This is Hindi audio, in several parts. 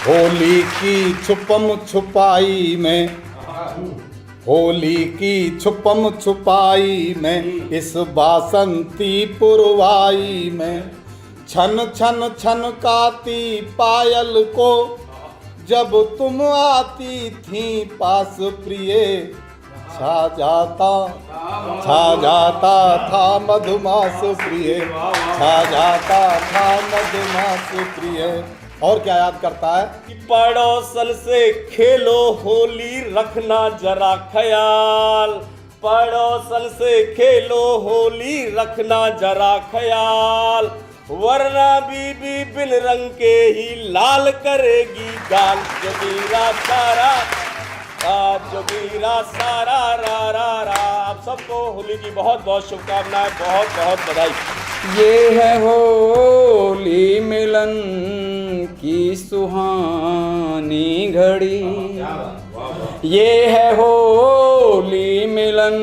होली की छुपम छुपाई में, होली की छुपम छुपाई में, इस बासंती पुरवाई में छन छन छनकाती पायल को जब तुम आती थी पास प्रिय, छा जाता था मधुमास प्रिय, छा जाता था मधुमास प्रिय। और क्या याद करता है कि पड़ोसन से खेलो होली रखना जरा ख्याल, पड़ोसन से खेलो होली रखना जरा ख्याल, वरना बीबी बिन रंग के ही लाल करेगी गाल। जोगीरा सारा जोगीरा सारा रा रा रा। आप सबको होली की बहुत बहुत शुभकामनाएं, बहुत बहुत बधाई। ये है होली मिलन की सुहानी घड़ी, ये है होली मिलन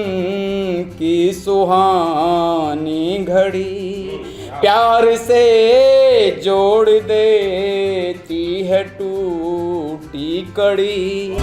की सुहानी घड़ी, प्यार से जोड़ देती है टूटी कड़ी।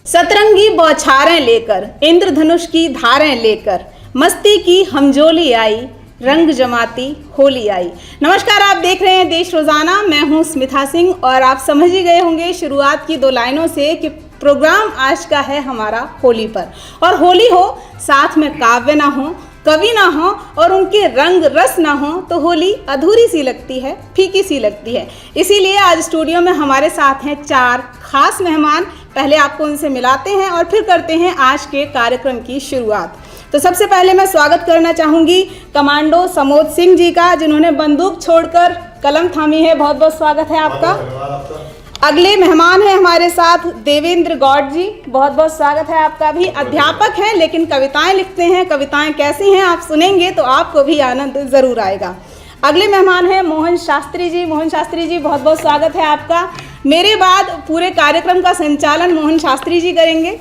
सतरंगी बौछारें लेकर, इंद्रधनुष की धारें लेकर, मस्ती की हमजोली आई, रंग जमाती होली आई। नमस्कार, आप देख रहे हैं देश रोजाना। मैं हूं स्मिता सिंह और आप समझ ही गए होंगे शुरुआत की 2 लाइनों से कि प्रोग्राम आज का है हमारा होली पर। और होली हो, साथ में काव्य ना हो, कवि ना हो और उनके रंग रस ना हो तो होली अधूरी सी लगती है, फीकी सी लगती है। इसीलिए आज स्टूडियो में हमारे साथ हैं 4 खास मेहमान। पहले आपको उनसे मिलाते हैं और फिर करते हैं आज के कार्यक्रम की शुरुआत। तो सबसे पहले मैं स्वागत करना चाहूँगी कमांडो समोद सिंह जी का, जिन्होंने बंदूक छोड़कर कलम थामी है। बहुत बहुत स्वागत है आपका। अगले मेहमान हैं हमारे साथ देवेंद्र गौड़ जी, बहुत बहुत स्वागत है आपका भी। अध्यापक हैं लेकिन कविताएं लिखते हैं। कविताएं कैसी हैं आप सुनेंगे तो आपको भी आनंद ज़रूर आएगा। अगले मेहमान हैं मोहन शास्त्री जी। मोहन शास्त्री जी, बहुत बहुत स्वागत है आपका। मेरे बाद पूरे कार्यक्रम का संचालन मोहन शास्त्री जी करेंगे।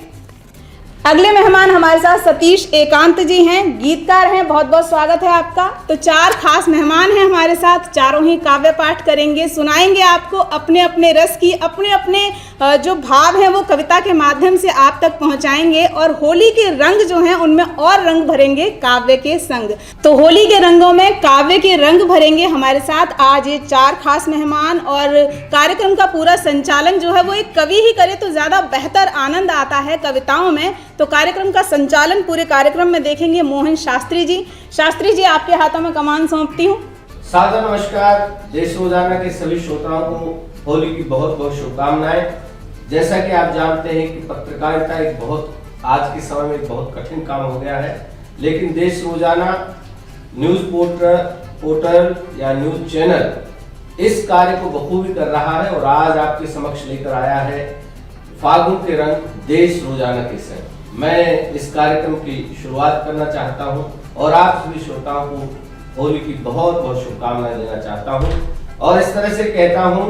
अगले मेहमान हमारे साथ सतीश एकांत जी हैं, गीतकार हैं। बहुत बहुत स्वागत है आपका। तो 4 खास मेहमान हैं हमारे साथ, चारों ही काव्य पाठ करेंगे, सुनाएंगे आपको अपने अपने रस की, अपने अपने जो भाव हैं वो कविता के माध्यम से आप तक पहुंचाएंगे और होली के रंग जो हैं उनमें और रंग भरेंगे काव्य के संग। तो होली के रंगों में काव्य के रंग भरेंगे हमारे साथ आज ये 4 खास मेहमान। और कार्यक्रम का पूरा संचालन जो है वो एक कवि ही करे तो ज़्यादा बेहतर आनंद आता है कविताओं में। तो कार्यक्रम का संचालन पूरे कार्यक्रम में देखेंगे मोहन शास्त्री जी। शास्त्री जी, आपके हाथों में कमान सौंपती हूँ। सादर नमस्कार। देश रोजाना के सभी श्रोताओं को होली की बहुत बहुत शुभकामनाएं। जैसा कि आप जानते हैं कि पत्रकारिता एक बहुत आज के समय में एक बहुत कठिन काम हो गया है, लेकिन देश रोजाना न्यूज पोर्टल या न्यूज चैनल इस कार्य को बखूबी कर रहा है और आज आपके समक्ष लेकर आया है फागुन के रंग देश रोजाना के संग। मैं इस कार्यक्रम की शुरुआत करना चाहता हूं और आप सभी श्रोताओं को होली की बहुत बहुत शुभकामनाएं देना चाहता हूं और इस तरह से कहता हूं,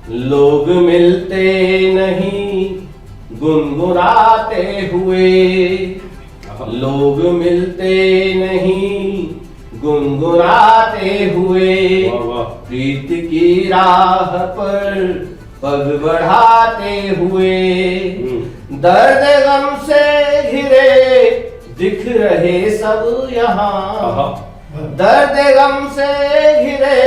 लोग मिलते नहीं गुनगुनाते हुए, लोग मिलते नहीं गुनगुनाते हुए, प्रीत की राह पर पग बढ़ाते हुए, दर्द गम से घिरे दिख रहे सब यहाँ, दर्द गम से घिरे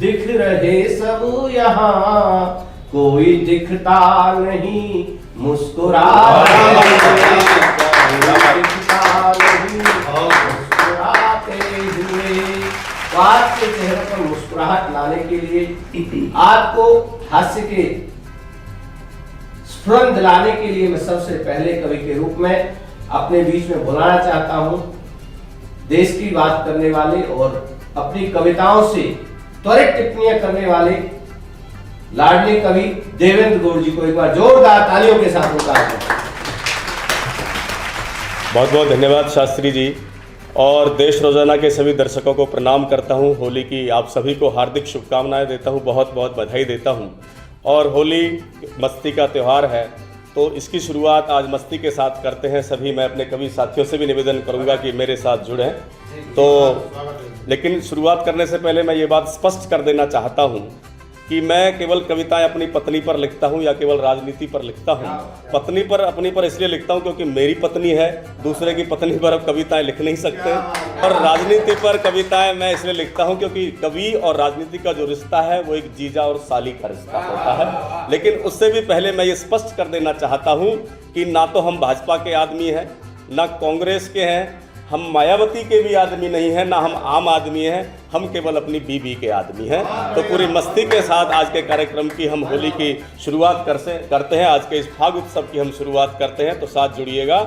दिख रहे सब यहाँ, कोई दिखता नहीं मुस्कुराते हुए। आपके चेहरे पर मुस्कुराहट लाने के लिए, आपको हास्य के स्फुरन दिलाने के लिए मैं सबसे पहले कवि के रूप में अपने बीच में बुलाना चाहता हूं देश की बात करने वाले और अपनी कविताओं से त्वरित टिप्पणियां करने वाले लाडले कवि देवेंद्र गौड़ जी को एक बार जोरदार तालियों के साथ उनका बहुत बहुत धन्यवाद शास्त्री जी। और देश रोजाना के सभी दर्शकों को प्रणाम करता हूं। होली की आप सभी को हार्दिक शुभकामनाएं देता हूं, बहुत बहुत बधाई देता हूं। और होली मस्ती का त्यौहार है तो इसकी शुरुआत आज मस्ती के साथ करते हैं सभी। मैं अपने कवि साथियों से भी निवेदन करूंगा कि मेरे साथ जुड़ें। तो लेकिन शुरुआत करने से पहले मैं ये बात स्पष्ट कर देना चाहता हूँ कि मैं केवल कविताएं अपनी पत्नी पर लिखता हूं या केवल राजनीति पर लिखता हूं। पत्नी पर अपनी पर इसलिए लिखता हूं क्योंकि मेरी पत्नी है, दूसरे की पत्नी पर अब कविताएं लिख नहीं सकते। और राजनीति पर कविताएं मैं इसलिए लिखता हूं क्योंकि कवि और राजनीति का जो रिश्ता है वो एक जीजा और साली का रिश्ता होता है। लेकिन उससे भी पहले मैं ये स्पष्ट कर देना चाहता हूँ कि ना तो हम भाजपा के आदमी हैं, ना कांग्रेस के हैं, हम मायावती के भी आदमी नहीं हैं, ना हम आम आदमी हैं, हम केवल अपनी बीबी के आदमी हैं। तो पूरी मस्ती के साथ आज के कार्यक्रम की हम होली की शुरुआत करते हैं। आज के इस फाग उत्सव की हम शुरुआत करते हैं, तो साथ जुड़िएगा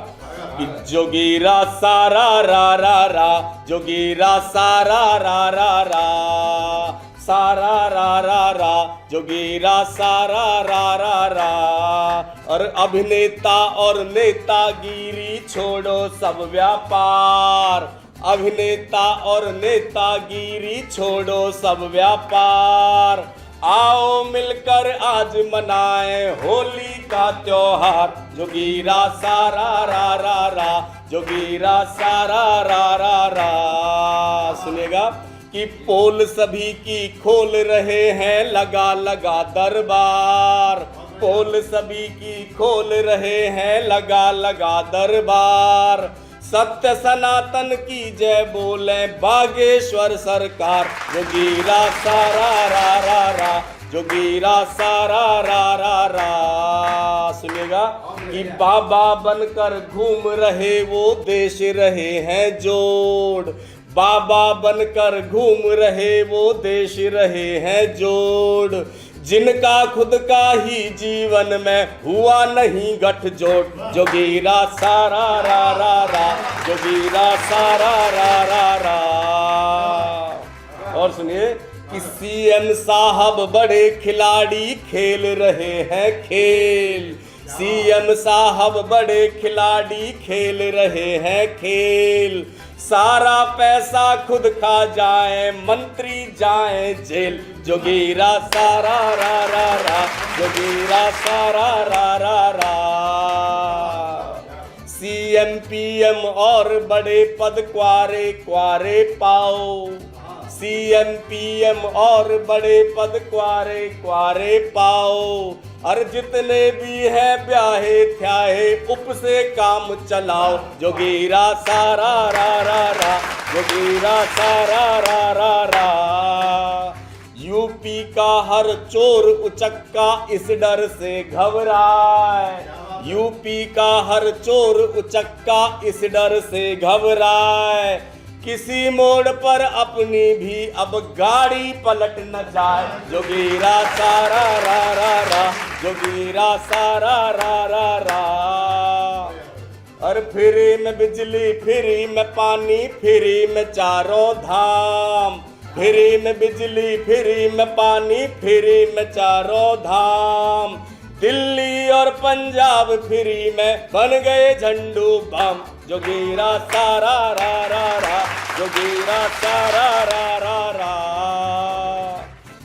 कि जोगीरा सारा रा रा रा, जोगीरा सारा रा रा रा, सारा रा रा रा, जोगीरा सारा रा रा रा। और अभिनेता और नेतागिरी छोड़ो सब व्यापार, अभिनेता और नेतागिरी छोड़ो सब व्यापार। आओ मिलकर आज मनाएं होली का त्योहार, जोगीरा सारा रा रा रा, जोगीरा सारा रा रा रा। सुनेगा कि पोल सभी की खोल रहे हैं लगा लगा दरबार, पोल सभी की खोल रहे हैं लगा लगा दरबार। सत्य सनातन की जय बोले बागेश्वर सरकार, जोगीरा सारा रा रा रा, जोगीरा सारा रा रा रा। सुनेगा कि बाबा बनकर घूम रहे वो देश रहे हैं जोड़, बाबा बनकर घूम रहे वो देश रहे हैं जोड़। जिनका खुद का ही जीवन में हुआ नहीं गठजोड़, जोगीरा सारा रा रा रा, जोगीरा सारा रा रा रा। और सुनिए कि सीएम साहब बड़े खिलाड़ी खेल रहे हैं खेल, सीएम साहब बड़े खिलाड़ी खेल रहे हैं खेल। सारा पैसा खुद खा जाए मंत्री जाए जेल, जोगीरा सारा रा रा रा, जोगीरा सारा रा रा रा। सीएम पीएम और बड़े पद क्वारे क्वारे पाओ, सीएम पीएम और बड़े पद क्वारे क्वारे पाओ। और जितने भी हैं ब्याहे थ्याहे उप से काम चलाओ, जोगीरा सारा रा रा रा, जोगीरा सारा रा रा रा। यूपी का हर चोर उचक्का इस डर से घबराए, यूपी का हर चोर उचक्का इस डर से घबराए। किसी मोड़ पर अपनी भी अब गाड़ी पलट न जाए, जोगीरा सारा रा रा रा, जोगीरा सारा रा रा रा। और फ्री में बिजली, फ्री में पानी, फ्री में चारों धाम, फ्री में बिजली, फ्री में पानी, फ्री में चारों धाम। दिल्ली और पंजाब फ्री में बन गए झंडू बम, जोगीरा सारा रा रा रा, जोगीरा सारा रा रा रा।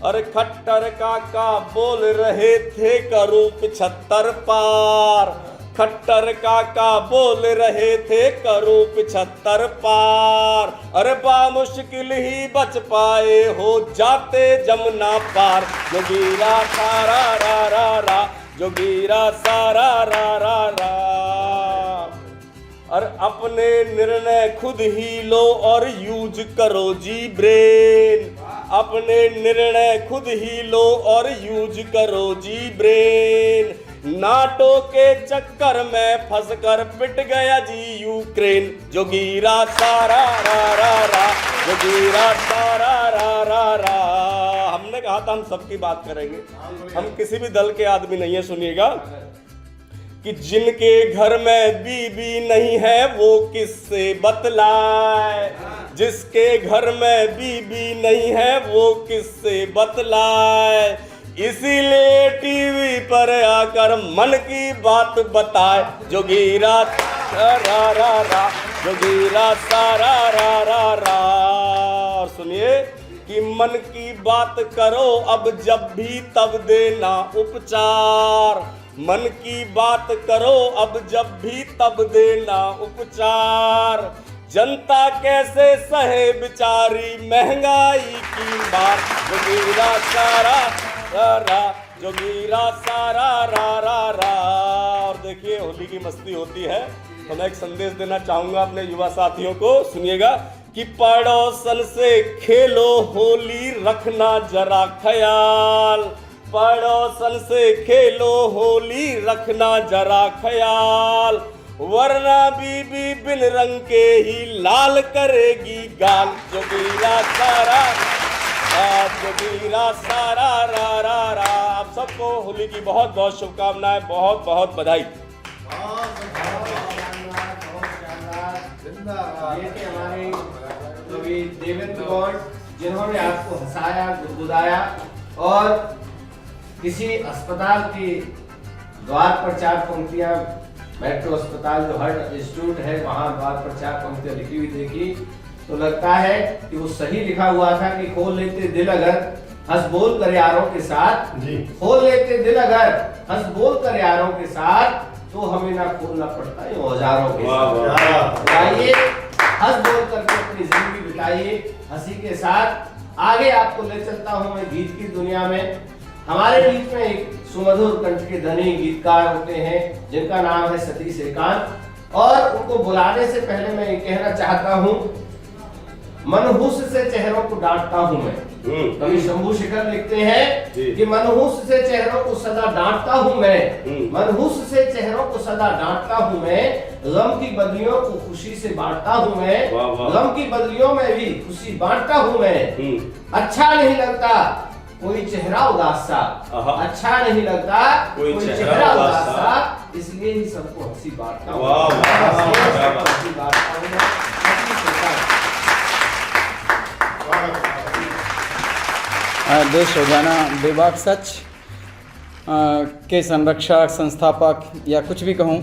और खट्टर काका बोल रहे थे करूं 75 पार, खट्टर काका बोल रहे थे करूं 75 पार। अरे बामुश्किल ही बच पाए हो जाते जमुना पार, जोगीरा सारा रा रा रा, जोगीरा सारा रा रा रा। और अपने निर्णय खुद ही लो और यूज करो जी ब्रेन, अपने निर्णय खुद ही लो और यूज करो जी ब्रेन। नाटो के चक्कर में फंसकर पिट गया जी यूक्रेन, जोगीरा सारा रा रा रा, जोगीरा सारा रा रा रा। हमने कहा था हम सबकी बात करेंगे, हम किसी भी दल के आदमी नहीं है। सुनिएगा कि जिनके घर में बीबी नहीं है वो किससे बतलाए, जिसके घर में बीबी नहीं है वो किससे बतलाए। इसीलिए टीवी पर आकर मन की बात बताए, जोगीरा रा रा रा, जोगीरा सारा रा रा रा। और सुनिए कि मन की बात करो अब जब भी तब देना उपचार, मन की बात करो अब जब भी तब देना उपचार। जनता कैसे सहे बिचारी महंगाई की मार, जोगीरा सारा रा रा, जोगीरा सारा रा रा रा। और देखिए होली की मस्ती होती है, तो मैं एक संदेश देना चाहूंगा अपने युवा साथियों को, सुनिएगा कि पड़ोसन से खेलो होली रखना जरा ख्याल, पड़ोसन से खेलो होली रखना जरा ख्याल, वरना बीबी बिन रंग के ही लाल करेगी गाल, जोगीरा सारा जोगीरा सारा रा रा रा। आप सबको होली की बहुत बहुत शुभकामनाएं, बहुत बहुत बधाई। ये थे हमारे कवि देवेंद्र गौड़, जिन्होंने आपको हंसाया, गुदगुदाया और किसी अस्पताल के द्वार पर 4 पंक्तियां, मेट्रो अस्पताल जो हार्ट इंस्टीट्यूट है वहां द्वार पर 4 पंक्तियां लिखी हुई देखी तो लगता है कि वो सही लिखा हुआ था कि खोल लेते दिल अगर हंस बोल कर यारों के साथ, खोल लेते दिल अगर हंस बोल कर यारों के साथ, तो हमें ना खोलना पड़ता है औजारों के साथ। आइए हंस बोल करके अपनी जिंदगी बिताइए हंसी के साथ। आगे आपको ले चलता हूं मैं गीत की दुनिया में। हमारे बीच में एक सुमधुर कंठ के धनी गीतकार होते हैं जिनका नाम है सतीश एकांत, और उनको बुलाने से पहले मैं ये कहना चाहता हूं, मनहूस से चेहरों को डांटता हूं मैं। कवि शंभू शिखर लिखते हैं कि मनहूस से चेहरों को सदा डांटता हूं मैं, मनहूस से चेहरों को सदा डांटता हूं मैं, गम की बदलियों को खुशी से बांटता हूं मैं, गम की बदलियों में भी खुशी बांटता हूं मैं। अच्छा नहीं लगता कोई चेहरा उदास सा, अच्छा नहीं लगता कोई चेहरा उदास सा, इसलिए ही सबको हंसी बांटता हूं। देश रोजाना बेबाक सच के संरक्षक, संस्थापक या कुछ भी कहूँ,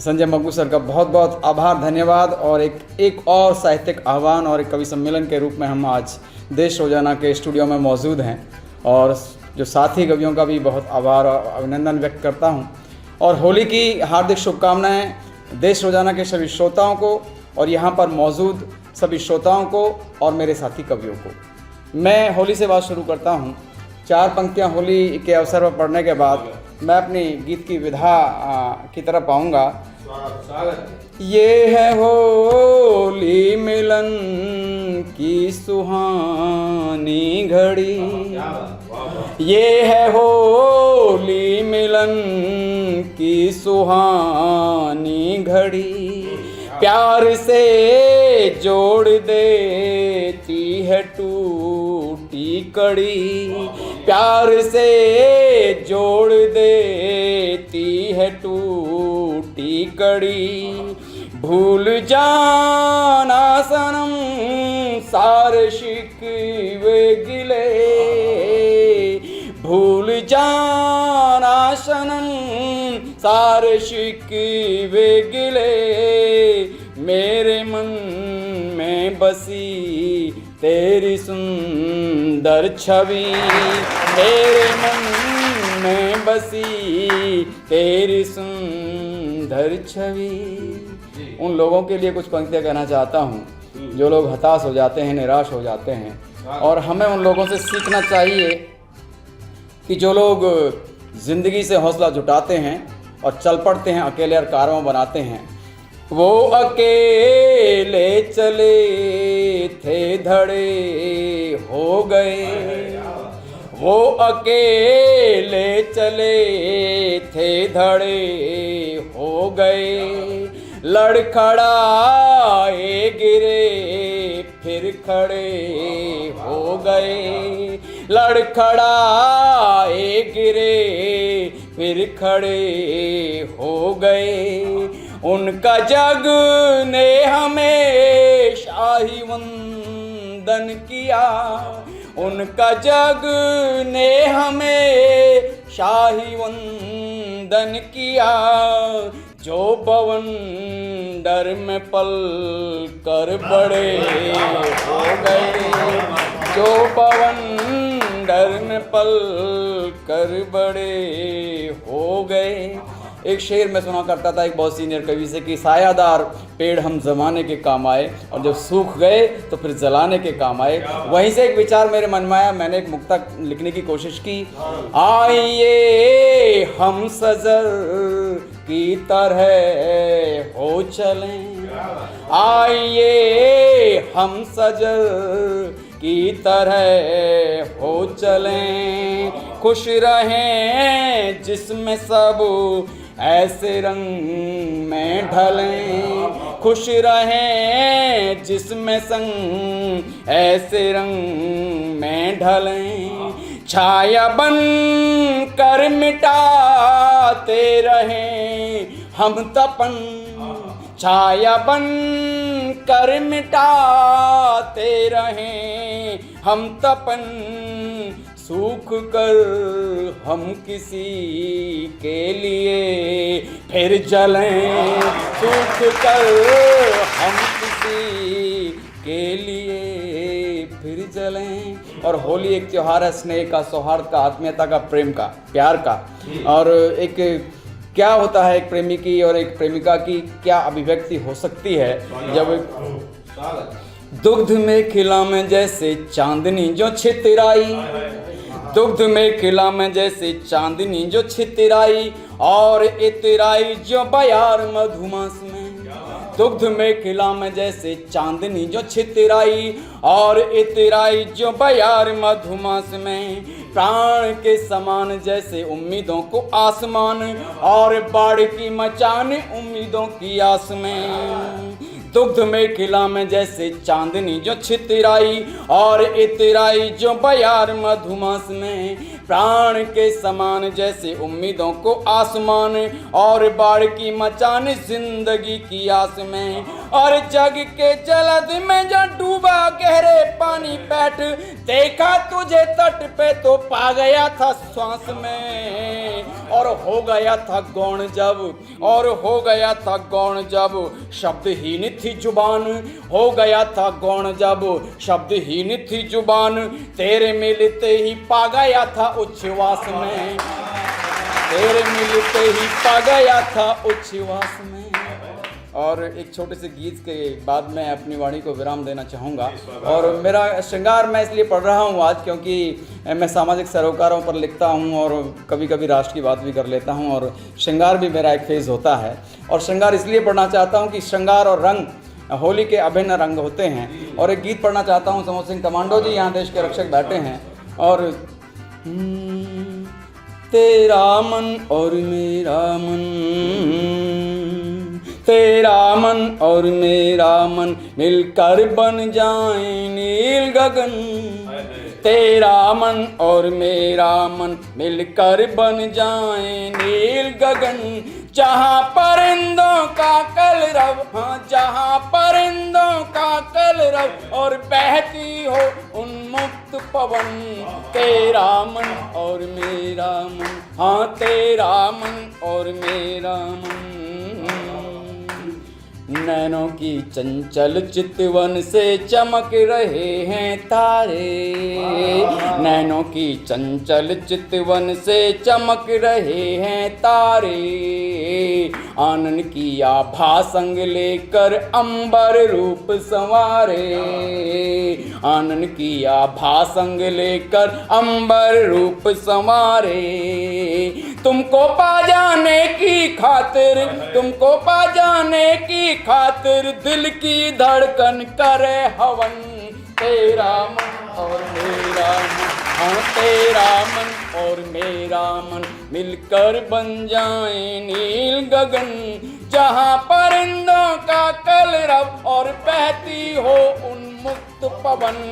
संजय मग्गू सर का बहुत बहुत आभार, धन्यवाद। और एक और साहित्यिक आह्वान और एक कवि सम्मेलन के रूप में हम आज देश रोजाना के स्टूडियो में मौजूद हैं, और जो साथी कवियों का भी बहुत आभार और अभिनंदन व्यक्त करता हूं। और होली की हार्दिक शुभकामनाएं देश रोजाना के सभी श्रोताओं को और यहाँ पर मौजूद सभी श्रोताओं को और मेरे साथी कवियों को। मैं होली से बात शुरू करता हूँ। 4 पंक्तियाँ होली के अवसर पर पढ़ने के बाद मैं अपनी गीत की विधा की तरफ आऊँगा। ये है होली मिलन की सुहानी घड़ी, ये है होली मिलन की सुहानी घड़ी, प्यार से जोड़ देती है टूटी कड़ी, प्यार से जोड़ देती है टूटी कड़ी, भूल जाना सनम सारे शिकवे गिले, भूल जाना सनम सारे शिकवे गिले, मेरे मन में बसी तेरी सुंदर छवि, मेरे मन में बसी तेरी सुंदर छवि। उन लोगों के लिए कुछ पंक्तियाँ कहना चाहता हूँ जो लोग हताश हो जाते हैं, निराश हो जाते हैं, और हमें उन लोगों से सीखना चाहिए कि जो लोग ज़िंदगी से हौसला जुटाते हैं और चल पड़ते हैं, अकेले और कारवां बनाते हैं। वो अकेले चले थे धड़े हो गए, वो अकेले चले थे धड़े हो गए, लड़खड़ाए गिरे फिर खड़े हो गए, लड़खड़ाए गिरे फिर खड़े हो गए, उनका जग ने हमें शाही वंदन किया, उनका जग ने हमें शाही वंदन किया, जो बवंडर में पल कर बड़े हो गए, जो बवंडर में पल कर बड़े हो गए, एक शेर में सुना करता था एक बहुत सीनियर कवि से कि सायादार पेड़ हम जमाने के काम आए और जब सूख गए तो फिर जलाने के काम आए। वहीं से एक विचार मेरे मन में आया, मैंने एक मुक्ता लिखने की कोशिश की। आइए हम सजर की तरह हो चलें, आइए हम सजर की तरह हो चलें, खुश रहें जिसमें सब ऐसे रंग में ढलें, खुश रहें जिसमें संग ऐसे रंग में ढलें, छाया बन कर मिटाते रहें हम तपन, छाया बन कर मिटाते रहें हम तपन, सूख कर हम किसी के लिए फिर जलें, सूख कर हम किसी के लिए फिर जलें। और होली एक त्योहार है स्नेह का, सौहार्द का, आत्मीयता का, प्रेम का, प्यार का। और एक क्या होता है एक प्रेमी की और एक प्रेमिका की क्या अभिव्यक्ति हो सकती है जब दुग्ध में खिला में जैसे चांदनी जो छितराई, दुग्ध में खिला में जैसे चांदनी जो छितराई और इतराई जो बयार मधुमास में, दुग्ध में खिला में जैसे चांदनी जो छितराई और इतराई जो बयार मधुमास में, प्राण के समान जैसे उम्मीदों को आसमान और बाढ़ की मचान उम्मीदों की आस में, दुग्ध में खिला में जैसे चांदनी जो छितराई और इतराई जो बयार मधुमास में, प्राण के समान जैसे उम्मीदों को आसमान और बाढ़ की मचान जिंदगी की आस में, और जग के जलद में जो डूबा गहरे पानी बैठ, देखा तुझे तट पे तो पा गया था श्वास में, और हो गया था गौण जब, और हो गया था गौण जब शब्दहीन थी जुबान, हो गया था गौण जब शब्दहीन थी जुबान, तेरे मिलते ही पा गया था उच्छ्वास में, तेरे मिलते ही पा गया था उच्छ्वास में। और एक छोटे से गीत के बाद मैं अपनी वाणी को विराम देना चाहूँगा। और मेरा श्रृंगार मैं इसलिए पढ़ रहा हूँ आज क्योंकि मैं सामाजिक सरोकारों पर लिखता हूँ और कभी कभी राष्ट्र की बात भी कर लेता हूँ, और श्रृंगार भी मेरा एक फेज़ होता है। और श्रृंगार इसलिए पढ़ना चाहता हूँ कि श्रृंगार और रंग होली के अभिन्न रंग होते हैं। और एक गीत पढ़ना चाहता हूँ, समोद सिंह कमांडो जी यहाँ देश के रक्षक बैठे हैं। और तेरा मन और मेरा मन, तेरा मन और मेरा मन मिलकर बन जाए नील गगन, तेरा मन और मेरा मन मिलकर बन जाए नील गगन, जहाँ परिंदों का कलरव, हाँ जहाँ परिंदों का कलरव और बहती हो उन्मुक्त पवन, तेरा मन और मेरा मन, हाँ तेरा मन और मेरा मन। नैनों की चंचल चितवन से चमक रहे हैं तारे, नैनों की चंचल चितवन से चमक रहे हैं तारे, आनंद की आभा संग लेकर अंबर रूप संवारे, आनंद की आभा संग लेकर अंबर रूप संवारे, तुमको पा जाने की खातिर, तुमको पा जाने की खातिर दिल की धड़कन करे हवन, तेरा मन और मेरा मन, हाँ तेरा मन और मेरा मन मिलकर बन जाए नील गगन, जहाँ परिंदों का कलरव और बहती हो उन्मुक्त पवन,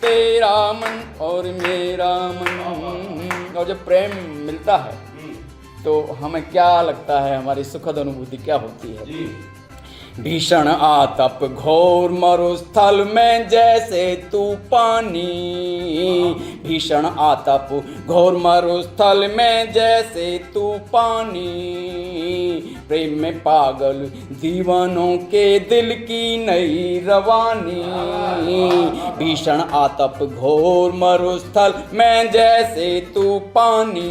तेरा मन और मेरा मन। और जब प्रेम मिलता है तो हमें क्या लगता है, हमारी सुखद अनुभूति क्या होती है। भीषण आतप घोर मरुस्थल में जैसे तूफानी, भीषण आतप घोर मरुस्थल में जैसे तूफानी, प्रेम में पागल दीवानों के दिल की नई रवानी। भीषण आतप घोर मरुस्थल में जैसे तूफानी,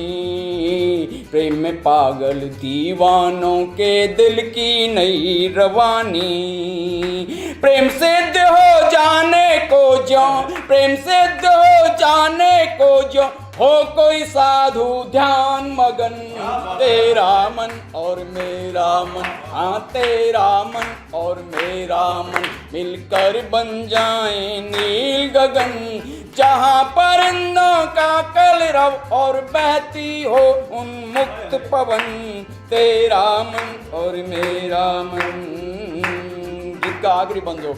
प्रेम में पागल दीवानों के दिल की नई रवानी। प्रेम सिद्ध हो जाने को जो, प्रेम सिद्ध हो जाने को जो हो कोई साधु ध्यान मगन, तेरा मन और मेरा मन, हाँ तेरा मन और मेरा मन मिलकर बन जाए नील गगन, जहाँ परिंदों का कलरव और बहती हो उन्मुक्त पवन, तेरा मन और मेरा मन। गीत का आखिरी बंदो।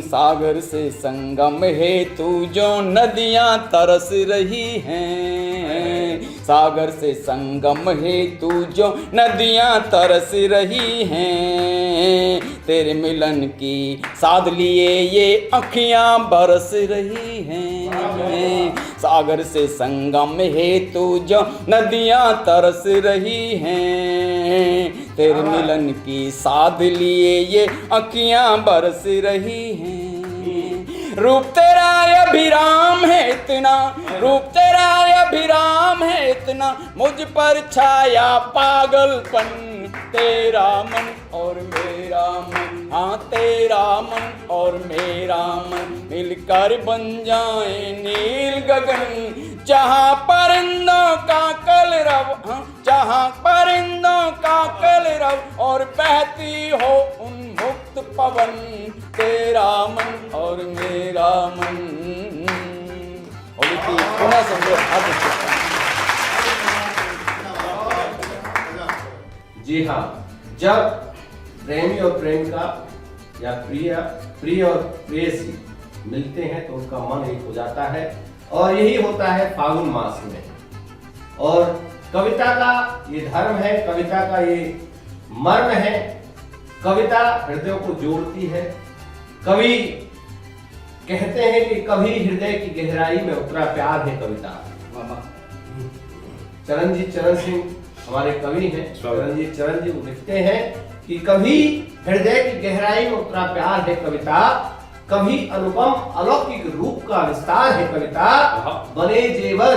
सागर से संगम हेतु जो नदियां तरस रही हैं, सागर से संगम हेतु जो नदियां तरस रही हैं, तेरे मिलन की साध लिए ये अखियां बरस रही हैं। सागर से संगम हेतु जो नदियां तरस रही हैं, तेरे मिलन की साध लिए ये अखियां बरस रही हैं। रूप तेरा अभिराम है इतना, रूप तेरा अभिराम है इतना, मुझ पर छाया पागलपन, तेरा मन और मेरा मन, हाँ तेरा मन और मेरा मन मिलकर बन जाए नील गगन, जहाँ परिंदों का कलरव, हाँ जहाँ परिंदों का कलरव और बहती हो उन्मुक्त पवन, तेरा मन और मेरा मन। होली की पुनः संध्या। जी हाँ, जब प्रेमी और प्रेमिका या प्रिय और प्रेयसी मिलते हैं तो उनका मन एक हो जाता है, और यही होता है फागुन मास में। और कविता का ये धर्म है, कविता का ये मर्म है। कविता हृदयों को जोड़ती है। कवि कहते हैं कि कभी हृदय की गहराई में उतरा प्यार है कविता। चरणजीत चरण सिंह हमारे कवि हैं। चरणजीत चरण जी लिखते हैं कि कभी हृदय की गहराई में उतरा प्यार है कविता, कभी अनुपम अलौकिक रूप का विस्तार है कविता, बने जेवर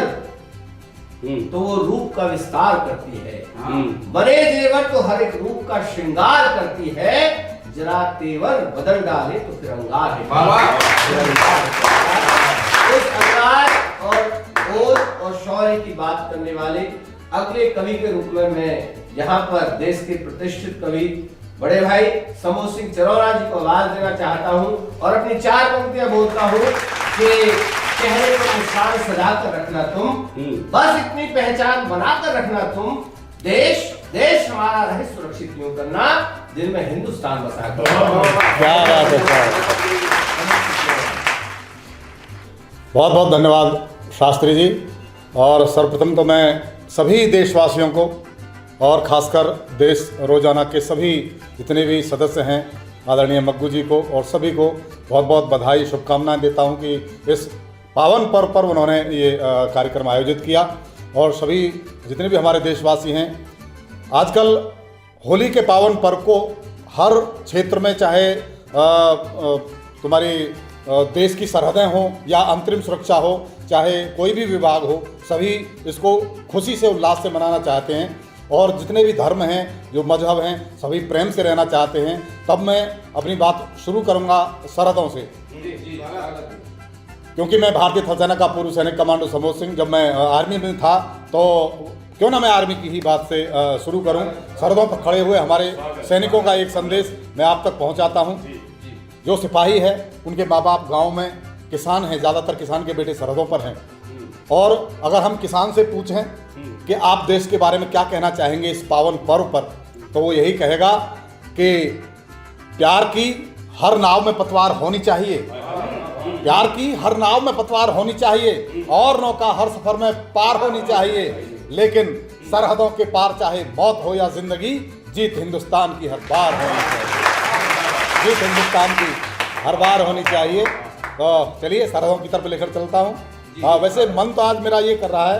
तो वो रूप का विस्तार करती है, बने जेवर तो हर एक रूप का श्रृंगार करती है, जरा तेवर बदल डाले तो फिर अंगार है। उस अंगार और ओज और शौर्य की बात करने वाले अगले कवि के रूप में मैं यहाँ पर देश के प्रतिष्ठित कवि बड़े भाई समोद सिंह चरौरा जी को आवाज देना चाहता हूँ और अपनी 4 पंक्तियां बोलता हूँ कि चेहरे पर मुस्कान सजा कर रखना तुम, बस इतनी पहचान बनाकर रखना तुम, देश देश हमारा रहे सुरक्षित क्यों करना, दिल में हिंदुस्तान बसा कर। क्या बात है। बहुत बहुत धन्यवाद शास्त्री जी। और सर्वप्रथम तो मैं सभी देशवासियों को और खासकर देश रोजाना के सभी जितने भी सदस्य हैं आदरणीय मग्गू जी को और सभी को बहुत बहुत बधाई शुभकामनाएं देता हूं कि इस पावन पर्व पर उन्होंने ये कार्यक्रम आयोजित किया। और सभी जितने भी हमारे देशवासी हैं, आजकल होली के पावन पर्व को हर क्षेत्र में, चाहे तुम्हारी देश की सरहदें हों या अंतरिम सुरक्षा हो, चाहे कोई भी विभाग हो, सभी इसको खुशी से उल्लास से मनाना चाहते हैं। और जितने भी धर्म हैं, जो मजहब हैं, सभी प्रेम से रहना चाहते हैं। तब मैं अपनी बात शुरू करूंगा सरहदों से, क्योंकि मैं भारतीय थल सेना का पूर्व सैनिक कमांडो समोद सिंह, जब मैं आर्मी में था तो क्यों ना मैं आर्मी की ही बात से शुरू करूं। सरहदों पर खड़े हुए हमारे सैनिकों का एक संदेश मैं आप तक पहुंचाता हूं। जो सिपाही है उनके माँ बाप गाँव में किसान हैं, ज़्यादातर किसान के बेटे सरहदों पर हैं। और अगर हम किसान से पूछें कि आप देश के बारे में क्या कहना चाहेंगे इस पावन पर्व पर, तो वो यही कहेगा कि प्यार की हर नाव में पतवार होनी चाहिए, प्यार की हर नाव में पतवार होनी चाहिए, और नौका हर सफर में पार होनी चाहिए, लेकिन सरहदों के पार चाहे मौत हो या जिंदगी, जीत हिंदुस्तान की हर बार होनी चाहिए, जीत हिंदुस्तान की हर बार होनी चाहिए। तो चलिए सरहदों की तरफ लेकर चलता हूँ। वैसे मन तो आज मेरा ये कर रहा है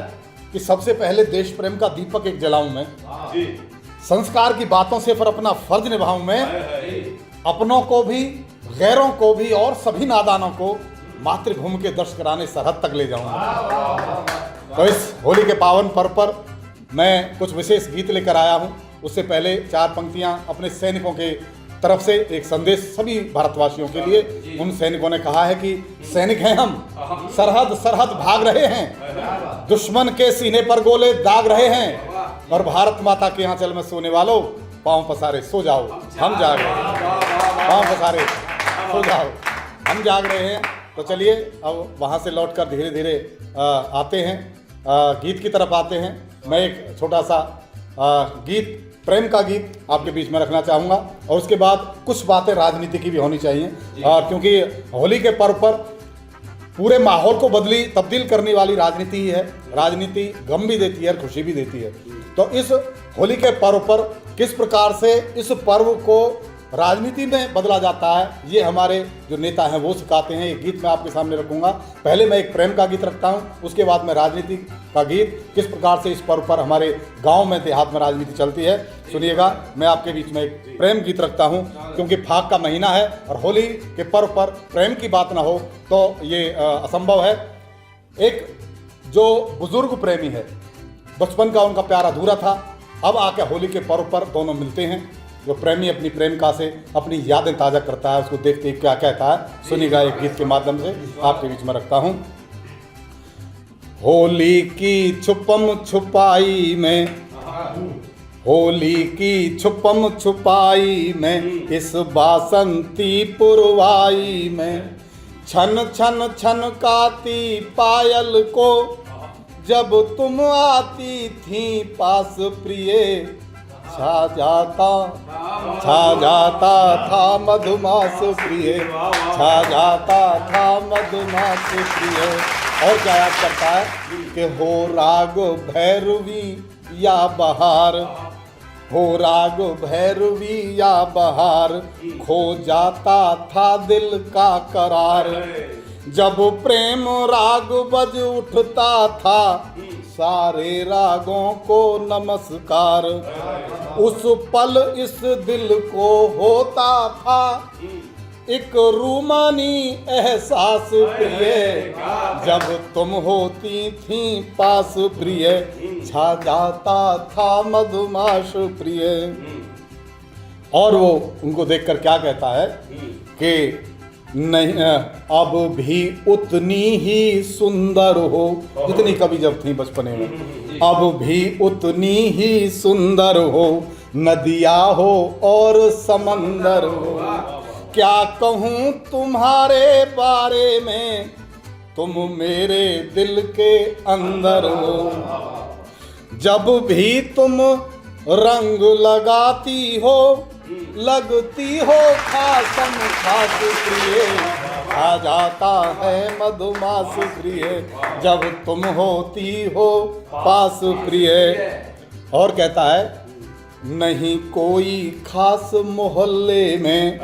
कि सबसे पहले देश प्रेम का दीपक एक जलाऊं मैं, संस्कार की बातों से पर अपना फर्ज निभाऊं मैं, अपनों को भी गैरों को भी और सभी नादानों को मातृभूमि के दर्श कराने सरहद तक ले जाऊंगा। तो इस होली के पावन पर्व पर मैं कुछ विशेष गीत लेकर आया हूं। उससे पहले 4 पंक्तियां अपने सैनिकों के तरफ से, एक संदेश सभी भारतवासियों के लिए। उन सैनिकों ने कहा है कि सैनिक हैं हम, सरहद सरहद भाग रहे हैं, दुश्मन के सीने पर गोले दाग रहे हैं, और भारत माता के आंचल में सोने वालों पांव पसारे सो जाओ, हम जाग रहे हैं, पांव पसारे सो जाओ, हम जाग रहे हैं। तो चलिए अब वहाँ से लौटकर धीरे धीरे आते हैं, गीत की तरफ आते हैं। मैं एक छोटा सा गीत, प्रेम का गीत आपके बीच में रखना चाहूँगा, और उसके बाद कुछ बातें राजनीति की भी होनी चाहिए, और क्योंकि होली के पर्व पर पूरे माहौल को तब्दील करने वाली राजनीति ही है। राजनीति गम भी देती है और खुशी भी देती है। तो इस होली के पर्व पर किस प्रकार से इस पर्व को राजनीति में बदला जाता है, ये हमारे जो नेता हैं वो सिखाते हैं। ये गीत मैं आपके सामने रखूंगा। पहले मैं एक प्रेम का गीत रखता हूं, उसके बाद मैं राजनीति का गीत, किस प्रकार से इस पर्व पर हमारे गांव में देहात में राजनीति चलती है, सुनिएगा। मैं आपके बीच में एक प्रेम गीत रखता हूं, क्योंकि फाग का महीना है और होली के पर्व पर प्रेम की बात ना हो तो ये असंभव है। एक जो बुजुर्ग प्रेमी है, बचपन का उनका प्यार अधूरा था, अब आके होली के पर्व पर दोनों मिलते हैं। जो प्रेमी अपनी प्रेमिका से अपनी यादें ताज़ा करता है, उसको देखते ही क्या कहता है, सुनिएगा एक गीत के माध्यम से आपके बीच में रखता हूँ। होली की छुपम छुपाई में, होली की छुपम छुपाई में, इस बासंती पुरवाई में, छन छन छनकाती पायल को जब तुम आती थी पास प्रिय, छा जाता था मधुमास प्रिय, छा जाता था मधुमास प्रिय। और क्या याद करता है कि हो राग भैरवी या बहार, हो राग भैरवी या बहार, खो जाता था दिल का करार, जब प्रेम राग बज उठता था सारे रागों को नमस्कार, उस पल इस दिल को होता था एक रूमानी एहसास प्रिय, जब तुम होती थी पास प्रिय, छा जाता था मधुमास प्रिय। और वो उनको देखकर क्या कहता है कि नहीं, अब भी उतनी ही सुंदर हो जितनी कभी जब थी बचपने में, अब भी उतनी ही सुंदर हो, नदिया हो और समंदर हो, क्या कहूँ तुम्हारे बारे में, तुम मेरे दिल के अंदर हो, जब भी तुम रंग लगाती हो लगती हो खासम खास प्रिय, आ जाता है मधुमास प्रिय, जब तुम होती हो पास प्रिय। और कहता है नहीं कोई खास मोहल्ले में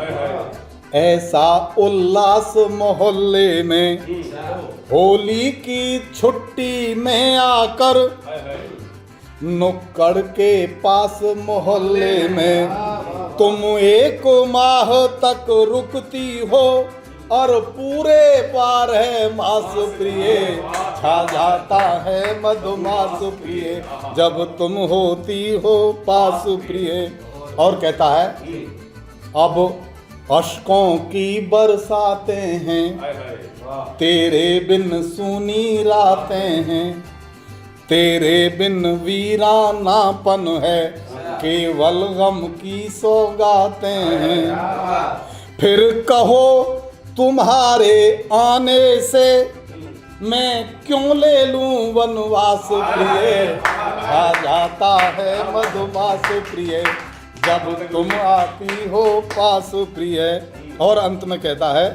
ऐसा उल्लास मोहल्ले में, होली की छुट्टी में आकर नुक्कड़ के पास मोहल्ले में तुम एक माह तक रुकती हो और पूरे 12 मास प्रिय, छा जाता है मधुमास प्रिय, जब तुम होती हो पास प्रिय। और कहता है अब अश्कों की बरसातें हैं, तेरे बिन सूनी रातें हैं, तेरे बिन वीरानापन है, केवल गम की सौगातें हैं, फिर कहो तुम्हारे आने से मैं क्यों ले लूं वनवास प्रिय, आ जाता है मधुमास प्रिय, जब तुम आती हो पास प्रिय। और अंत में कहता है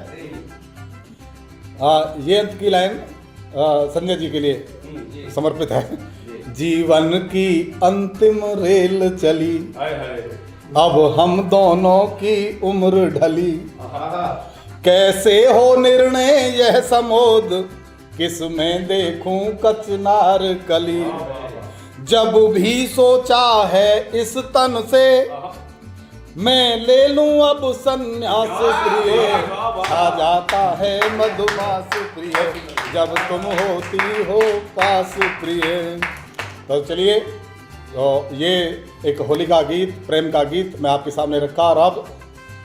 ये अंत की लाइन संजय जी के लिए समर्पित है। जीवन की अंतिम रेल चली, अब हम दोनों की उम्र ढली। कैसे हो निर्णय यह समोद, किस में देखूं कचनार कली। जब भी सोचा है इस तन से, मैं ले लूं अब संन्यास प्रिय। आ जाता है मधुमास प्रिय, जब तुम होती हो पास प्रिय। तो चलिए, तो ये एक होली का गीत, प्रेम का गीत मैं आपके सामने रखा। और अब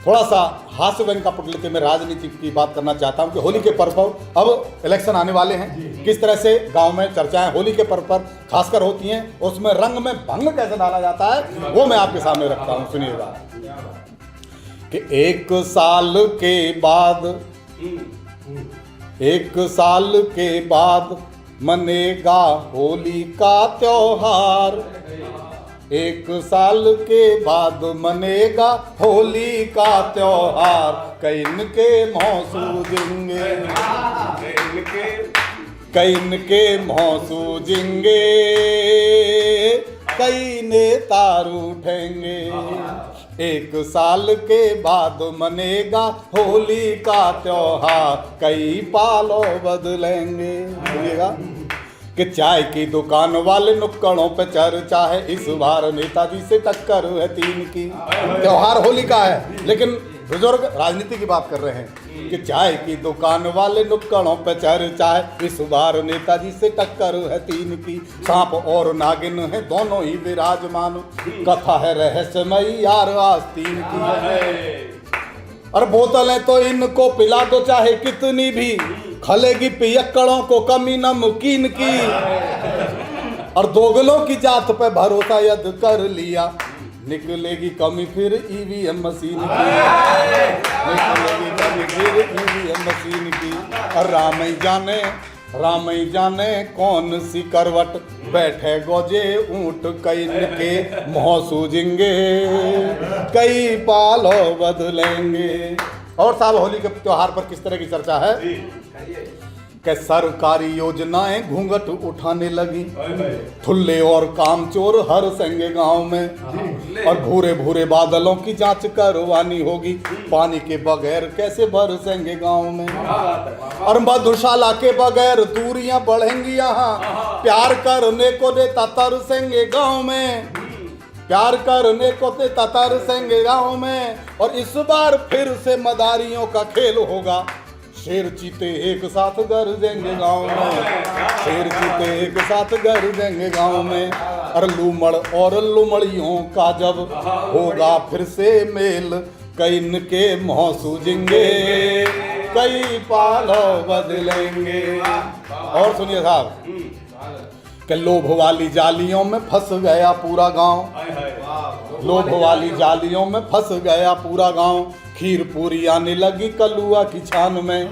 थोड़ा सा हास्य व्यंग का पुट लेते मैं राजनीति की बात करना चाहता हूँ कि होली के पर्व पर अब इलेक्शन आने वाले हैं, किस तरह से गांव में चर्चाएं होली के पर्व पर खासकर होती हैं, उसमें रंग में भंग कैसे डाला जाता है वो मैं आपके सामने रखता हूँ। सुनिएगा कि एक साल के बाद मनेगा होली का त्योहार। एक साल के बाद मनेगा होली का त्योहार। कई इनके मौसूजेंगे, कई इनके मौसूजेंगे, कई नेता रूठेंगे। एक साल के बाद मनेगा होली का त्योहार, कई पालों बदलेंगे। सुनिएगा कि चाय की दुकान वाले नुक्कड़ों पे चर्चा है, इस बार नेताजी से टक्कर है 3 की। त्योहार होली का है लेकिन बुजुर्ग राजनीति की बात कर रहे हैं कि चाय की दुकान वाले नुक्कड़ों पे चर्चा है, इस बार नेताजी से टक्कर है 3 की। सांप और नागिन है दोनों ही विराजमान, कथा है रहस्यमयी यार आस्तीन की। और बोतलें तो इनको पिला दो चाहे कितनी भी, खलेगी पियक्कड़ों को कमी नमकीन की। और दोगलों की जात पे भरोसा यद कर लिया, निकलेगी कमी फिर ईवीएम मशीन की। निकलेगी कमी फिर ईवीएम मशीन की। और राम ही जाने कौन सी करवट, बैठे गोजे ऊंट कई इनके मौसूजेंगे, कई पालो बदलेंगे। और साहब होली के त्योहार पर किस तरह की चर्चा है कि सरकारी योजनाएं घूंघट उठाने लगी, ठुल्ले और कामचोर हर संगे गांव में। और भूरे भूरे बादलों की जांच करवानी होगी, पानी के बगैर कैसे बरसेंगे गांव में। और मधुशाला के बगैर दूरियां बढ़ेंगी यहाँ, प्यार करने को देता तरसेंगे गांव में। प्यार करने को देता तरसेंगे गांव में। और इस बार फिर से मदारियों का खेल होगा, शेर चीते एक साथ गरजेंगे गांव में। शेर चीते एक साथ गरजेंगे गांव में। और लूमड़ और लुमड़ियों का जब होगा फिर से मेल, कई इनके मौसूजेंगे, कई पालो बदलेंगे। और सुनिए साहब कि लोभ वाली जालियों में फंस गया पूरा गांव। लोभ वाली जालियों में फंस गया पूरा गांव, खीर पूरी आने लगी कलुआ की छान में।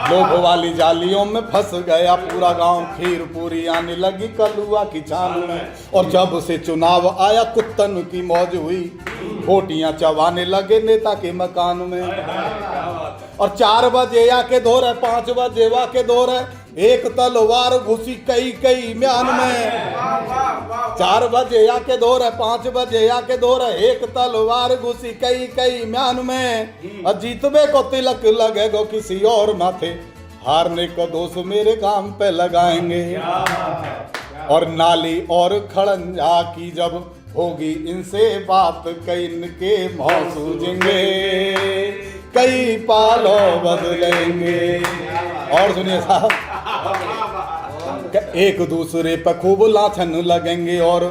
लोभ वाली जालियों में फंस गया पूरा गांव, खीर पूरी आने लगी कलुआ की छान में। और जब से चुनाव आया कुत्तन की मौज हुई, बोटियां चबाने लगे नेता के मकान में। और 4 बजे आके दौर है, 5 बजे वाके दौर है, एक तलवार घुसी कई कई म्यान में। 4 बजे आके दौर है, 5 बजे आके दौर है, एक तलवार घुसी कई कई म्यान में। और जीतबे को तिलक लगेगा किसी और माथे, हारने को दोष मेरे काम पे लगाएंगे। और नाली और खड़ंजा की जब होगी इनसे बात, कई इनके मौसूजेंगे, कई पालो बदलेंगे। और सुनिए साहब, एक दूसरे पर खूब लाछन लगेंगे और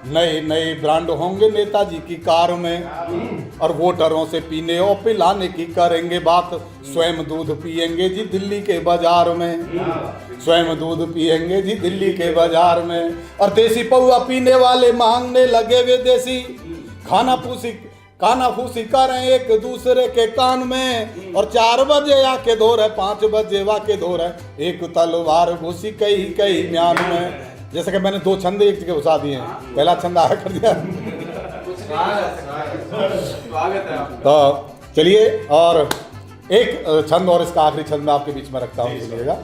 नए नए ब्रांड होंगे नेताजी की कार में। और वोटरों से पीने और पिलाने की करेंगे बात, स्वयं दूध पिएंगे जी दिल्ली के बाजार में। स्वयं दूध पिएंगे जी दिल्ली के बाजार में। और देसी पौआ पीने वाले मांगने लगे वे देसी, खाना फूसी करें एक दूसरे के कान में। और 4 बजे आके दौर है, 5 बजे वाके दौर है, एक तलवार घुसी कई कई म्यान में। जैसे कि मैंने 2 छंद एक जगह घुसा दिए हैं, पहला छंद आया कर दिया। तो चलिए, और एक छंद और इसका आखिरी छंद मैं आपके बीच में रखता हूँ, सुनिएगा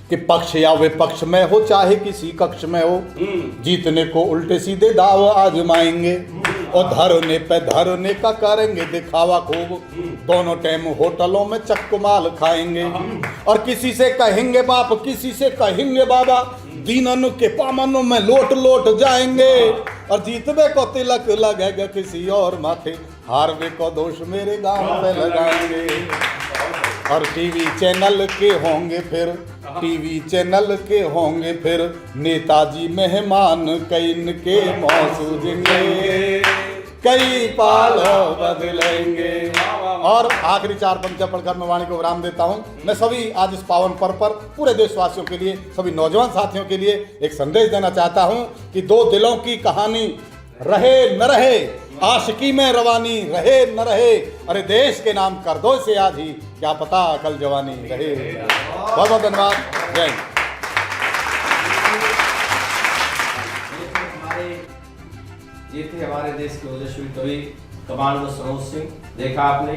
कि पक्ष या विपक्ष में हो चाहे किसी कक्ष में हो, जीतने को उल्टे सीधे दाव आजमाएंगे और धरने का करेंगे दिखावा खूब। दोनों टाइम होटलों में चक्कुमाल खाएंगे और किसी से कहेंगे बाप किसी से कहेंगे बाबा, दीनन के पामनों में लोट लोट जाएंगे और जीतवे को तिलक लगेगा किसी और माथे, हारवे को दोष मेरे गांव पे लगाएंगे। और टीवी चैनल के होंगे फिर नेताजी मेहमान, कई इनके मौसूजेंगे, कई पाल बदलेंगे। और आखिरी 4 पंक्तियां पढ़कर मैं वाणी को विराम देता हूं। मैं सभी आज इस पावन पर्व पर पूरे देशवासियों के लिए, सभी नौजवान साथियों के लिए एक संदेश देना चाहता हूं कि दो दिलों की कहानी रहे न रहे, आशिकी में रवानी रहे न रहे, अरे देश के नाम कर दो इसे आज ही, क्या पता कल जवानी रहे। बहुत बहुत धन्यवाद। जय हिंद। ये थे हमारे देश के ओजस्वी कवि कमांडो सनोज सिंह। देखा आपने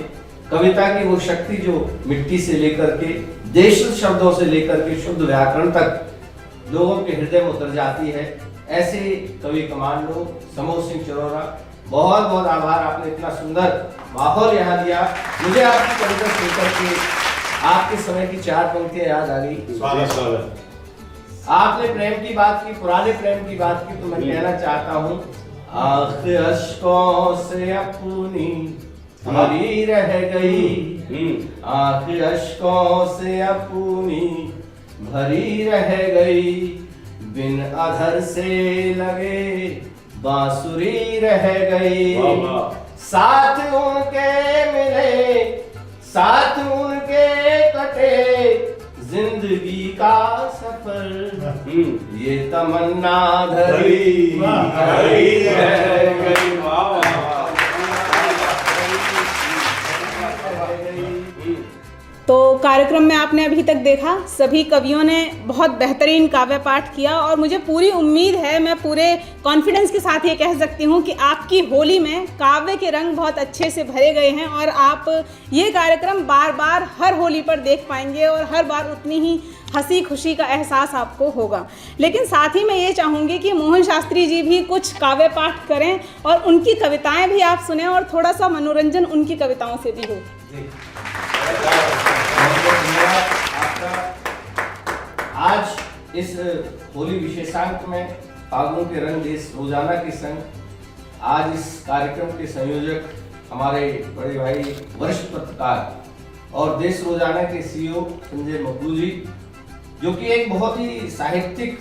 कविता की वो शक्ति जो मिट्टी से लेकर के देश शब्दों से लेकर के शुद्ध व्याकरण तक लोगों के हृदय में उतर जाती है। ऐसे कवि कमांडो सनोज सिंह चरोरा, बहुत बहुत आभार, आपने इतना सुंदर माहौल यहाँ दिया। मुझे आपकी कविता सुनकर के आपके समय की 4 पंक्तियां याद आ गई। आपने प्रेम की बात की, पुराने प्रेम की बात की, तो मैं कहना चाहता हूँ, आँख अश्कों से अपनी भरी रह गई, आँख अश्कों से अपनी भरी रह गई, बिन अधर से लगे बांसुरी रह गई, साथ उनके मिले साथ उनके कटे जिंदगी का सफर, ये तमन्ना धरी रह गई। तो कार्यक्रम में आपने अभी तक देखा सभी कवियों ने बहुत बेहतरीन काव्य पाठ किया और मुझे पूरी उम्मीद है, मैं पूरे कॉन्फिडेंस के साथ ये कह सकती हूँ कि आपकी होली में काव्य के रंग बहुत अच्छे से भरे गए हैं और आप ये कार्यक्रम बार बार हर होली पर देख पाएंगे और हर बार उतनी ही हंसी खुशी का एहसास आपको होगा। लेकिन साथ ही मैं ये चाहूँगी कि मोहन शास्त्री जी भी कुछ काव्य पाठ करें और उनकी कविताएँ भी आप सुने और थोड़ा सा मनोरंजन उनकी कविताओं से भी हो। आज इस होली विशेषांक में फागुन के रंग देश रोजाना के संग आज इस कार्यक्रम के संयोजक हमारे बड़े भाई वरिष्ठ पत्रकार और देश रोजाना के सीईओ संजय मग्गू जी, जो कि एक बहुत ही साहित्यिक